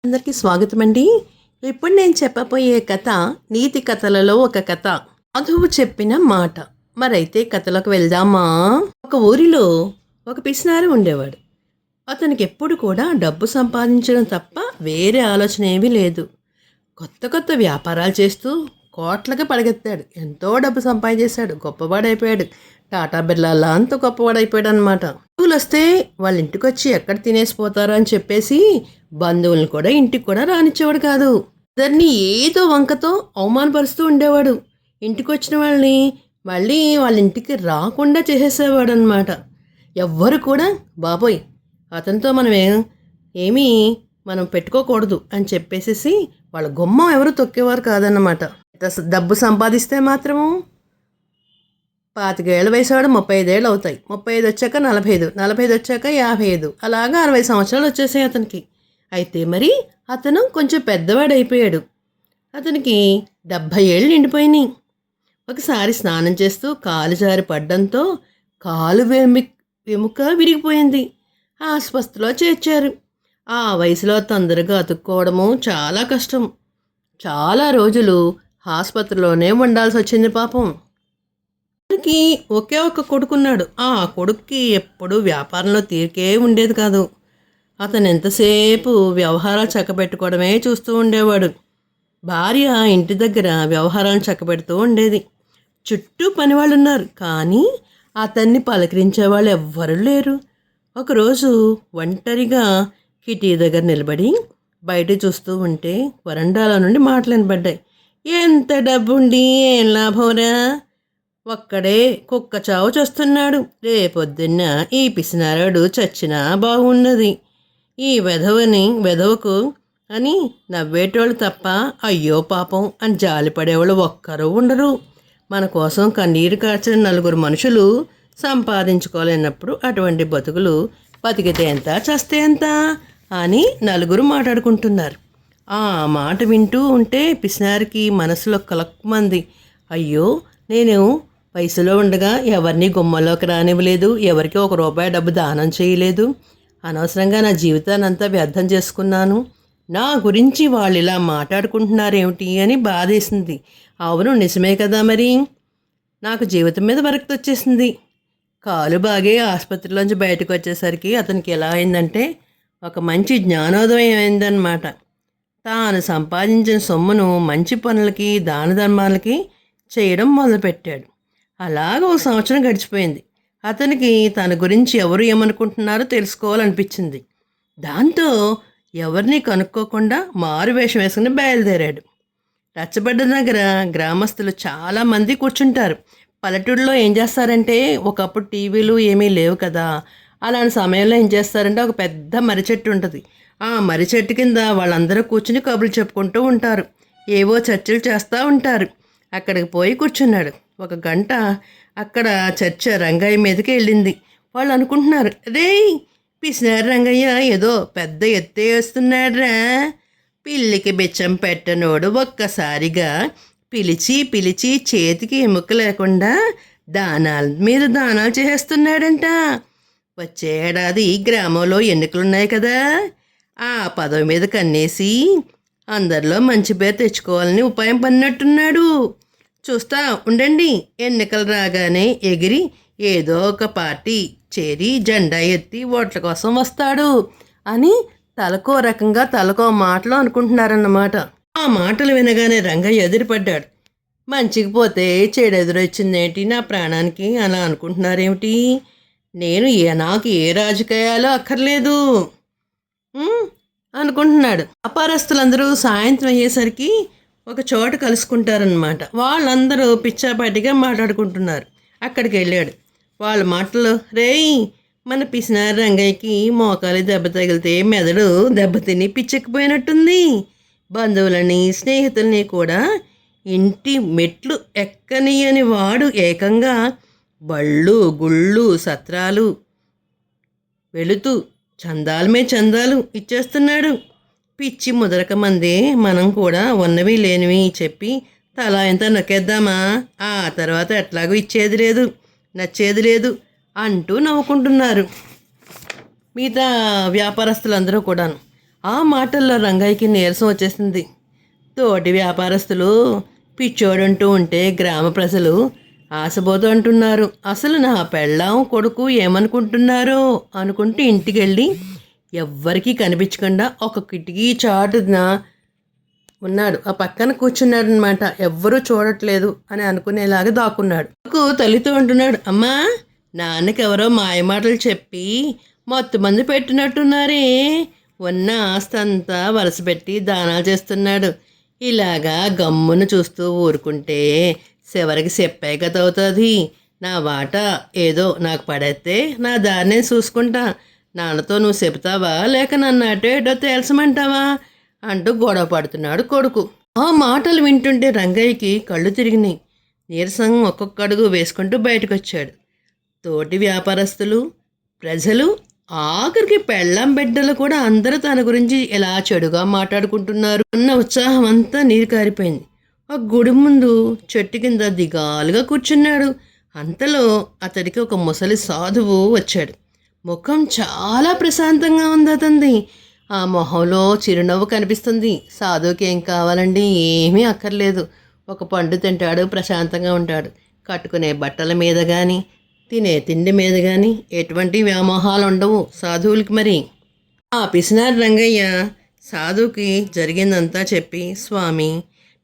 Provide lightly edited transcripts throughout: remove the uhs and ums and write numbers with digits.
అందరికీ స్వాగతం అండి. ఇప్పుడు నేను చెప్పబోయే కథ నీతి కథలలో ఒక కథ. సాధువు చెప్పిన మాట. మరైతే కథలోకి వెళ్దామా? ఒక ఊరిలో ఒక పిసినారి ఉండేవాడు. అతనికి ఎప్పుడు కూడా డబ్బు సంపాదించడం తప్ప వేరే ఆలోచన ఏమీ లేదు. కొత్త కొత్త వ్యాపారాలు చేస్తూ కోట్లకి పడగెత్తాడు. ఎంతో డబ్బు సంపాదించేశాడు. గొప్పవాడైపోయాడు. టాటా బిర్లాలా అంత గొప్పవాడైపోయాడు అనమాట. బంధువులు వస్తే వాళ్ళ ఇంటికి వచ్చి ఎక్కడ తినేసిపోతారో అని చెప్పేసి బంధువులను కూడా ఇంటికి కూడా రానిచ్చేవాడు కాదు. అందరినీ ఏదో వంకతో అవమానపరుస్తూ ఉండేవాడు. ఇంటికి వచ్చిన వాళ్ళని మళ్ళీ వాళ్ళ ఇంటికి రాకుండా చేసేసేవాడు అనమాట. ఎవ్వరు కూడా బాబోయ్ అతనితో ఏమీ మనం పెట్టుకోకూడదు అని చెప్పేసేసి వాళ్ళ గుమ్మం ఎవరు తొక్కేవారు కాదన్నమాట. డబ్బు సంపాదిస్తే మాత్రము 25 ఏళ్ళ వయసువాడు 35 ఏళ్ళు అవుతాయి. 35 వచ్చాక 45, 45 వచ్చాక 55, అలాగా 60 సంవత్సరాలు వచ్చేసాయి అతనికి. అయితే మరి అతను కొంచెం పెద్దవాడైపోయాడు. అతనికి 70 ఏళ్ళు నిండిపోయినాయి. ఒకసారి స్నానం చేస్తూ కాలు జారి పడ్డంతో కాలు వెముక విరిగిపోయింది. ఆసుపత్రిలో చేర్చారు. ఆ వయసులో తొందరగా అతుక్కోవడము చాలా కష్టం. చాలా రోజులు ఆసుపత్రిలోనే ఉండాల్సి వచ్చింది పాపం. అతనికి ఒకే ఒక్క కొడుకున్నాడు. ఆ కొడుక్కి ఎప్పుడూ వ్యాపారంలో తీరికే ఉండేది కాదు. అతను ఎంతసేపు వ్యవహారాలు చక్కబెట్టుకోవడమే చూస్తూ ఉండేవాడు. భార్య ఇంటి దగ్గర వ్యవహారాలను చక్కబెడుతూ ఉండేది. చుట్టూ పనివాళ్ళు ఉన్నారు, కానీ అతన్ని పలకరించే వాళ్ళు ఎవ్వరూ లేరు. ఒకరోజు ఒంటరిగా కిటికీ దగ్గర నిలబడి బయట చూస్తూ ఉంటే వరండాల నుండి మాటలు వినబడ్డాయి. ఎంత డబ్బుండి ఏం లాభంరా, ఒక్కడే కుక్క చావు చేస్తున్నాడు. రేపొద్దున్న ఈ పిసినారాడు చచ్చినా బాగున్నది. ఈ వెధవకు అని నవ్వేటోళ్ళు తప్ప అయ్యో పాపం అని జాలిపడేవాళ్ళు ఒక్కరూ ఉండరు. మన కోసం కన్నీరు కార్చిన 4 మనుషులు సంపాదించుకోలేనప్పుడు అటువంటి బతుకులు బతికితే ఎంత చస్తే ఎంత అని 4 మాట్లాడుకుంటున్నారు. ఆ మాట వింటూ ఉంటే పిసినారికి మనసులో కలక్మంది. అయ్యో, నేను వయసులో ఉండగా ఎవరిని గుమ్మలోకి రానివ్వలేదు, ఎవరికి ₹1 డబ్బు దానం చేయలేదు, అనవసరంగా నా జీవితాన్ని అంతా వ్యర్థం చేసుకున్నాను. నా గురించి వాళ్ళు ఇలా మాట్లాడుకుంటున్నారేమిటి అని బాధేసింది. అవును, నిజమే కదా. మరి నాకు జీవితం మీద వరకతి వచ్చేసింది. కాలు బాగే ఆసుపత్రిలోంచి బయటకు వచ్చేసరికి అతనికి ఎలా అయిందంటే ఒక మంచి జ్ఞానోదయం అయిందన్నమాట. తాను సంపాదించిన సొమ్మును మంచి పనులకి దాన ధర్మాలకి చేయడం మొదలుపెట్టాడు. అలాగ 1 సంవత్సరం గడిచిపోయింది. అతనికి తన గురించి ఎవరు ఏమనుకుంటున్నారో తెలుసుకోవాలనిపించింది. దాంతో ఎవరిని కనుక్కోకుండా మారు వేషం వేసుకుని బయలుదేరాడు. రచ్చబడ్డ దగ్గర గ్రామస్తులు చాలామంది కూర్చుంటారు. పల్లెటూరులో ఏం చేస్తారంటే, ఒకప్పుడు టీవీలు ఏమీ లేవు కదా, అలాంటి సమయంలో ఏం చేస్తారంటే ఒక పెద్ద మర్రి చెట్టు ఉంటుంది. ఆ మర్రి చెట్టు కింద వాళ్ళందరూ కూర్చుని కబుర్లు చెప్పుకుంటూ ఉంటారు. ఏవో చర్చలు చేస్తూ ఉంటారు. అక్కడికి పోయి కూర్చున్నాడు. 1 గంట అక్కడ చర్చ రంగయ్య మీదకి వెళ్ళింది. వాళ్ళు అనుకుంటున్నారు, రేయ్ పిసినారి రంగయ్య ఏదో పెద్ద ఎత్తే వేస్తున్నాడ్రా, పిల్లికి బిచ్చం పెట్టనోడు ఒక్కసారిగా పిలిచి పిలిచి చేతికి ఎముక లేకుండా దానాల మీద దానాలు చేస్తున్నాడంట. వచ్చే ఏడాది గ్రామంలో ఎన్నికలున్నాయి కదా, ఆ పదవి మీద కన్నేసి అందరిలో మంచి పేరు తెచ్చుకోవాలని ఉపాయం పన్నట్టున్నాడు. చూస్తా ఉండండి, ఎన్నికలు రాగానే ఎగిరి ఏదో ఒక పార్టీ చేరి జెండా ఎత్తి ఓట్ల కోసం వస్తాడు అని తలకో రకంగా తలకో మాటలు అనుకుంటున్నారన్నమాట. ఆ మాటలు వినగానే రంగయ్య ఎదిరిపడ్డాడు. మంచికి పోతే చెడు ఎదురొచ్చిందేంటి నా ప్రాణానికి అలా అనుకుంటున్నారేమిటి? నాకు ఏ రాజకీయాలు అక్కర్లేదు అనుకుంటున్నాడు. అపారస్తులందరూ సాయంత్రం అయ్యేసరికి ఒక చోట కలుసుకుంటారనమాట. వాళ్ళందరూ పిచ్చాపాటిగా మాట్లాడుకుంటున్నారు. అక్కడికి వెళ్ళాడు. వాళ్ళ మాటలు, రేయ్ మన పిసినారి రంగయ్యకి మోకాలి దెబ్బ తగిలితే మెదడు దెబ్బతిని పిచ్చెక్కిపోయినట్టుంది. బంధువులని స్నేహితుల్ని కూడా ఇంటి మెట్లు ఎక్కనియని వాడు ఏకంగా బళ్ళు గుళ్ళు సత్రాలు వెళుతూ చందాలు ఇచ్చేస్తున్నాడు. పిచ్చి ముదరక మందే మనం కూడా ఉన్నవి లేనివి చెప్పి తలా ఎంత నొక్కేద్దామా, ఆ తర్వాత ఎట్లాగో ఇచ్చేది లేదు నచ్చేది లేదు అంటూ నవ్వుకుంటున్నారు మిగతా వ్యాపారస్తులందరూ కూడాను. ఆ మాటల్లో రంగయ్యకి నీరసం వచ్చేసింది. తోటి వ్యాపారస్తులు పిచ్చోడంటూ ఉంటే గ్రామ ప్రజలు ఆశబోతు అంటున్నారు. అసలు నా పెళ్ళాం కొడుకు ఏమనుకుంటున్నారో అనుకుంటూ ఇంటికెళ్ళి ఎవ్వరికీ కనిపించకుండా ఒక కిటికీ చాటున ఉన్నాడు. ఆ పక్కన కూర్చున్నాడు అనమాట. ఎవ్వరూ చూడట్లేదు అని అనుకునేలాగా దాక్కున్నాడు. తల్లితో అంటున్నాడు, అమ్మా నాన్నకి ఎవరో మాయమాటలు చెప్పి మొత్తం మంది పెట్టినట్టున్నారే, ఉన్న ఆస్తంతా వలసపెట్టి దానాలు చేస్తున్నాడు. ఇలాగా గమ్మును చూస్తూ ఊరుకుంటే చివరికి చెప్పే కథ అవుతుంది. నా వాట ఏదో నాకు పడేస్తే నా దారినే చూసుకుంటా. నాన్నతో నువ్వు చెప్తావా లేక నన్ను అటో ఏటో తేల్చమంటావా అంటూ గొడవ పడుతున్నాడు కొడుకు. ఆ మాటలు వింటుంటే రంగయ్యకి కళ్ళు తిరిగినాయి. నీరసం ఒక్కొక్క అడుగు వేసుకుంటూ బయటకు వచ్చాడు. తోటి వ్యాపారస్తులు, ప్రజలు, ఆఖరికి పెళ్ళాం బిడ్డలు కూడా అందరూ తన గురించి ఎలా చెడుగా మాట్లాడుకుంటున్నారు అన్న ఉత్సాహం అంతా నీరు కారిపోయింది. ఆ గుడి ముందు చెట్టు కింద దిగాలుగా కూర్చున్నాడు. అంతలో అతడికి ఒక ముసలి సాధువు వచ్చాడు. ముఖం చాలా ప్రశాంతంగా ఉంది అతనిది. ఆ మొహంలో చిరునవ్వు కనిపిస్తుంది. సాధువుకి ఏం కావాలండి? ఏమీ అక్కర్లేదు. ఒక పండు తింటాడు, ప్రశాంతంగా ఉంటాడు. కట్టుకునే బట్టల మీద కానీ తినే తిండి మీద కానీ ఎటువంటి వ్యామోహాలు ఉండవు సాధువులకి. మరి ఆ పిసినారి రంగయ్య సాధువుకి జరిగిందంతా చెప్పి, స్వామి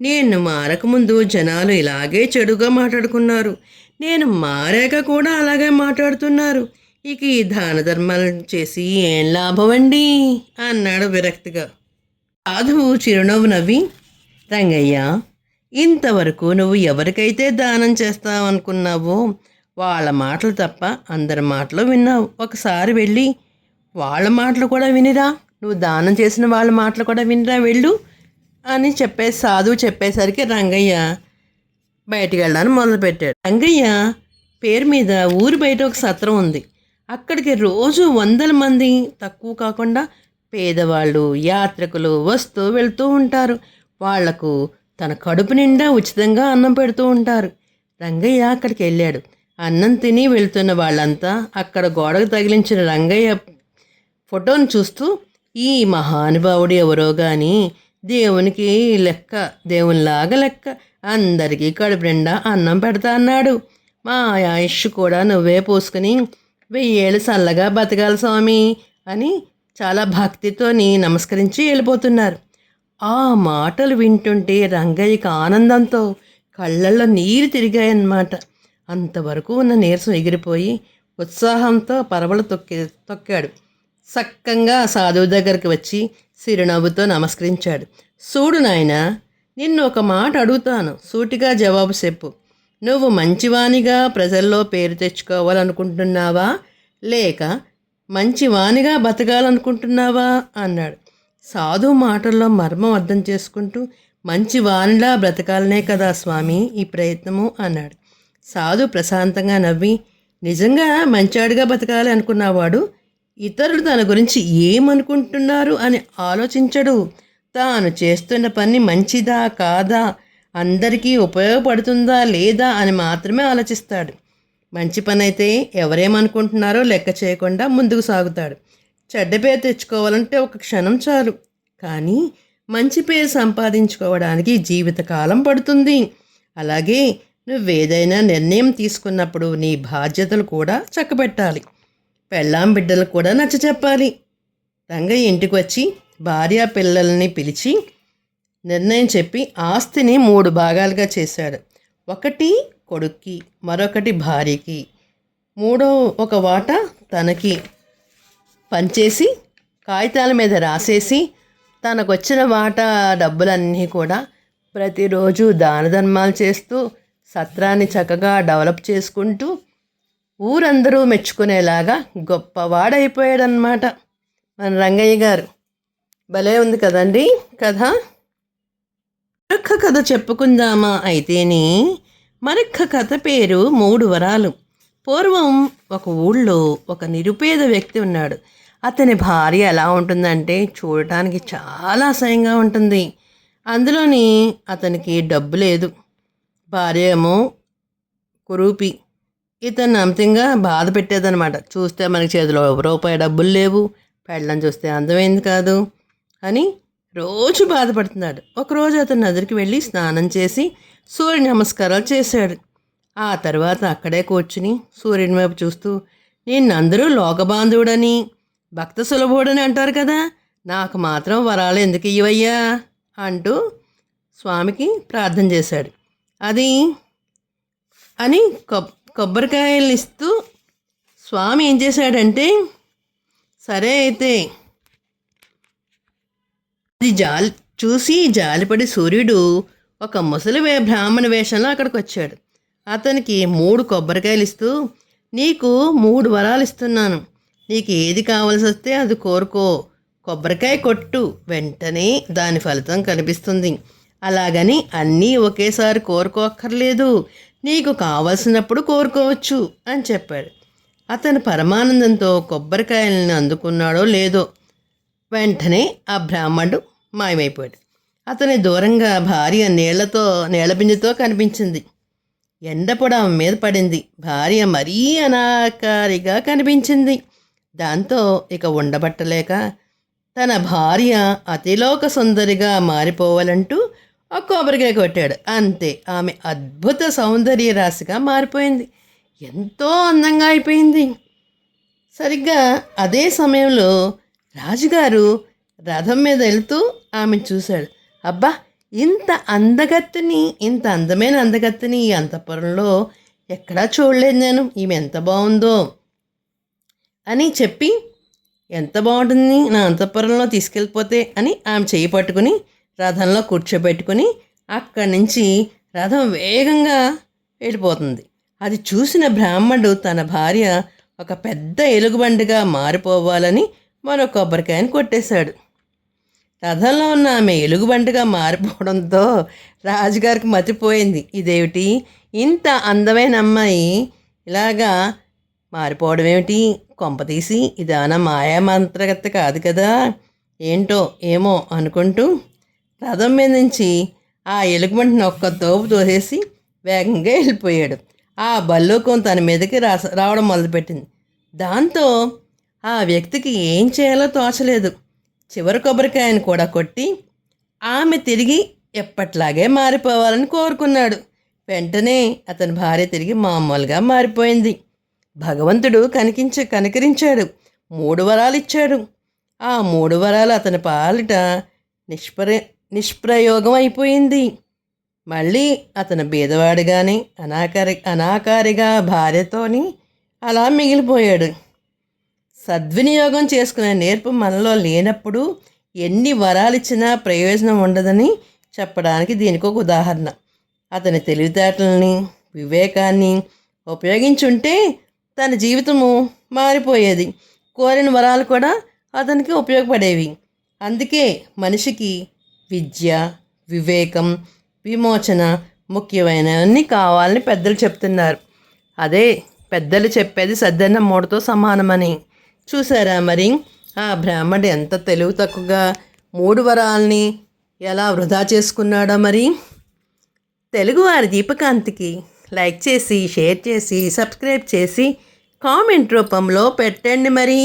నేను మారకముందు జనాలు ఇలాగే చెడుగా మాట్లాడుకున్నారు, నేను మారాక కూడా అలాగే మాట్లాడుతున్నారు, ఇక ఈ దాన ధర్మాలు చేసి ఏం లాభం అండి అన్నాడు విరక్తిగా. సాధువు చిరునవ్వు నవ్వి, రంగయ్య ఇంతవరకు నువ్వు ఎవరికైతే దానం చేస్తావనుకున్నావో వాళ్ళ మాటలు తప్ప అందరి మాటలు విన్నావు. ఒకసారి వెళ్ళి వాళ్ళ మాటలు కూడా వినిరా, నువ్వు దానం చేసిన వాళ్ళ మాటలు కూడా వినిరా వెళ్ళు అని సాధువు చెప్పేసరికి రంగయ్య బయటికి వెళ్ళడానికి మొదలుపెట్టాడు. రంగయ్య పేరు మీద ఊరి బయట ఒక సత్రం ఉంది. అక్కడికి రోజు 100 మంది తక్కువ కాకుండా పేదవాళ్ళు, యాత్రికులు వస్తూ వెళ్తూ ఉంటారు. వాళ్లకు తన కడుపు నిండా ఉచితంగా అన్నం పెడుతూ ఉంటారు. రంగయ్య అక్కడికి వెళ్ళాడు. అన్నం తిని వెళ్తున్న వాళ్ళంతా అక్కడ గోడకు తగిలించిన రంగయ్య ఫోటోను చూస్తూ, ఈ మహానుభావుడు ఎవరో కానీ దేవునికి లెక్క, దేవునిలాగా లెక్క, అందరికీ కడుపు నిండా అన్నం పెడతా అన్నాడు. మా ఆయుష్ కూడా నువ్వే పోసుకుని 1000 ఏళ్ళు చల్లగా బతకాలి స్వామి అని చాలా భక్తితోని నమస్కరించి వెళ్ళిపోతున్నారు. ఆ మాటలు వింటుంటే రంగయ్యకి ఆనందంతో కళ్ళల్లో నీరు తిరిగాయన్నమాట. అంతవరకు ఉన్న నీరసం ఎగిరిపోయి ఉత్సాహంతో పరవలు తొక్కాడు. సక్కంగా సాధువు దగ్గరికి వచ్చి చిరునవ్వుతో నమస్కరించాడు. చూడు నాయనా, నిన్ను ఒక మాట అడుగుతాను, సూటిగా జవాబు చెప్పు. నువ్వు మంచివానిగా ప్రజల్లో పేరు తెచ్చుకోవాలనుకుంటున్నావా లేక మంచివానిగా బతకాలనుకుంటున్నావా అన్నాడు. సాధువు మాటల్లో మర్మం అర్థం చేసుకుంటూ, మంచివానిలా బ్రతకాలనే కదా స్వామి ఈ ప్రయత్నము అన్నాడు. సాధు ప్రశాంతంగా నవ్వి, నిజంగా మంచాడిగా బతకాలి అనుకున్నవాడు ఇతరులు తన గురించి ఏమనుకుంటున్నారు అని ఆలోచించడు. తాను చేస్తున్న పని మంచిదా కాదా, అందరికీ ఉపయోగపడుతుందా లేదా అని మాత్రమే ఆలోచిస్తాడు. మంచి పని అయితే ఎవరేమనుకుంటున్నారో లెక్క చేయకుండా ముందుకు సాగుతాడు. చెడ్డ పేరు తెచ్చుకోవాలంటే ఒక క్షణం చాలు, కానీ మంచి పేరు సంపాదించుకోవడానికి జీవితకాలం పడుతుంది. అలాగే నువ్వేదైనా నిర్ణయం తీసుకున్నప్పుడు నీ బాధ్యతలు కూడా చక్కబెట్టాలి. పెళ్ళాం బిడ్డలకు కూడా నచ్చ చెప్పాలి. రంగయ్య ఇంటికి వచ్చి భార్య పిల్లల్ని పిలిచి నిర్ణయం చెప్పి ఆస్తిని 3 భాగాలుగా చేశాడు. ఒకటి కొడుక్కి, మరొకటి భార్యకి, మూడో ఒక వాటా తనకి పంచేసి కాగితాల మీద రాసేసి తనకు వచ్చిన వాటా డబ్బులన్నీ కూడా ప్రతిరోజు దాన ధర్మాలు చేస్తూ సత్రాన్ని చక్కగా డెవలప్ చేసుకుంటూ ఊరందరూ మెచ్చుకునేలాగా గొప్పవాడైపోయాడనమాట మన రంగయ్య గారు. భలే ఉంది కదండి కథ. మరొక్క కథ చెప్పుకుందామా అయితేనే. మరొక్క కథ పేరు 3 వరాలు. పూర్వం ఒక ఊళ్ళో ఒక నిరుపేద వ్యక్తి ఉన్నాడు. అతని భార్య ఎలా ఉంటుందంటే చూడటానికి చాలా అసహ్యంగా ఉంటుంది. అందులోని అతనికి డబ్బు లేదు. భార్య ఏమో కురూపి. ఇతను అంతంగా బాధ పెట్టేదనమాట. చూస్తే మనకి చేతిలో రూపాయి డబ్బులు లేవు, పెళ్ళని చూస్తే అందమైంది కాదు, అని రోజు బాధపడుతున్నాడు. ఒకరోజు అతను నదికి వెళ్ళి స్నానం చేసి సూర్య నమస్కారాలు చేశాడు. ఆ తర్వాత అక్కడే కూర్చుని సూర్యుని వైపు చూస్తూ, నిన్నందరూ లోకబాంధవుడని భక్త సులభుడని అంటారు కదా, నాకు మాత్రం వరాలు ఎందుకు ఇవ్వయ్యా అంటూ స్వామికి ప్రార్థన చేశాడు. అది అని కొబ్బరికాయలు ఇస్తూ స్వామి ఏం చేశాడంటే, సరే అయితే అది చూసి జాలిపడి సూర్యుడు ఒక ముసలి బ్రాహ్మణ వేషంలో అక్కడికి వచ్చాడు. అతనికి 3 కొబ్బరికాయలు ఇస్తూ, నీకు 3 వరాలు ఇస్తున్నాను, నీకు ఏది కావాల్సి వస్తే అది కోరుకో, కొబ్బరికాయ కొట్టు, వెంటనే దాని ఫలితం కనిపిస్తుంది. అలాగని అన్నీ ఒకేసారి కోరుకోక్కర్లేదు, నీకు కావలసినప్పుడు కోరుకోవచ్చు అని చెప్పాడు. అతను పరమానందంతో కొబ్బరికాయలను అందుకున్నాడో లేదో వెంటనే ఆ బ్రాహ్మణుడు మాయమైపోయాడు. అతని దూరంగా భార్య నీళ్ల బిందెతో కనిపించింది. ఎండపొడ ఆమె మీద పడింది. భార్య మరీ అనాకారిగా కనిపించింది. దాంతో ఇక ఉండబట్టలేక తన భార్య అతిలోక సుందరిగా మారిపోవాలంటూ ఒక కొబ్బరికాయ కొట్టాడు. అంతే, ఆమె అద్భుత సౌందర్య రాశిగా మారిపోయింది. ఎంతో అందంగా అయిపోయింది. సరిగ్గా అదే సమయంలో రాజుగారు రథం మీద వెళ్తూ ఆమెను చూశాడు. అబ్బా, ఇంత అందమైన అందగత్తిని ఈ అంతఃపురంలో ఎక్కడా చూడలేదు నేను, ఈమె ఎంత బాగుందో అని చెప్పి, ఎంత బాగుంటుంది నా అంతఃపురంలో తీసుకెళ్ళిపోతే అని ఆమె చేయి పట్టుకుని రథంలో కూర్చోబెట్టుకుని అక్కడి నుంచి రథం వేగంగా వెళ్ళిపోతుంది. అది చూసిన బ్రాహ్మణుడు తన భార్య ఒక పెద్ద ఎలుగుబండిగా మారిపోవాలని మరో కొబ్బరికాయను కొట్టేశాడు. రథంలో ఉన్న ఆమె ఎలుగుబంటిగా మారిపోవడంతో రాజుగారికి మతిపోయింది. ఇదేమిటి, ఇంత అందమైన అమ్మాయి ఇలాగా మారిపోవడం ఏమిటి, కొంపతీసి ఇదానా మాయామంత్రగత్త కాదు కదా, ఏంటో ఏమో అనుకుంటూ రథం మీద నుంచి ఆ ఎలుగుబంటిని ఒక్క తోపు తోసేసి వేగంగా వెళ్ళిపోయాడు. ఆ బల్లూకం తన మీదకి రావడం మొదలుపెట్టింది. దాంతో ఆ వ్యక్తికి ఏం చేయాలో తోచలేదు. చివరి కొబ్బరికాయను కూడా కొట్టి ఆమె తిరిగి ఎప్పట్లాగే మారిపోవాలని కోరుకున్నాడు. వెంటనే అతని భార్య తిరిగి మామూలుగా మారిపోయింది. భగవంతుడు కనికరించాడు. 3 వరాలు ఇచ్చాడు. ఆ 3 వరాలు అతని పాలిట నిష్ప్రయోగం అయిపోయింది. మళ్ళీ అతను బీదవాడిగానే అనాకారిగా భార్యతోని అలా మిగిలిపోయాడు. సద్వినియోగం చేసుకునే నేర్పు మనలో లేనప్పుడు ఎన్ని వరాలిచ్చినా ప్రయోజనం ఉండదని చెప్పడానికి దీనికి ఒక ఉదాహరణ. అతని తెలివితేటలని, వివేకాన్ని ఉపయోగించుంటే తన జీవితము మారిపోయేది. కోరిన వరాలు కూడా అతనికి ఉపయోగపడేవి. అందుకే మనిషికి విద్య, వివేకం, విమోచన ముఖ్యమైనవన్నీ కావాలని పెద్దలు చెప్తున్నారు. అదే పెద్దలు చెప్పేది సద్దన్నం మూటతో సమానమని. చూసారా మరి ఆ బ్రాహ్మణుడు ఎంత తెలివి తక్కువగా 3 వరాలని ఎలా వృధా చేసుకున్నాడో. మరి తెలుగువారి దీపకాంతికి లైక్ చేసి, షేర్ చేసి, సబ్స్క్రైబ్ చేసి కామెంట్ రూపంలో పెట్టండి మరి.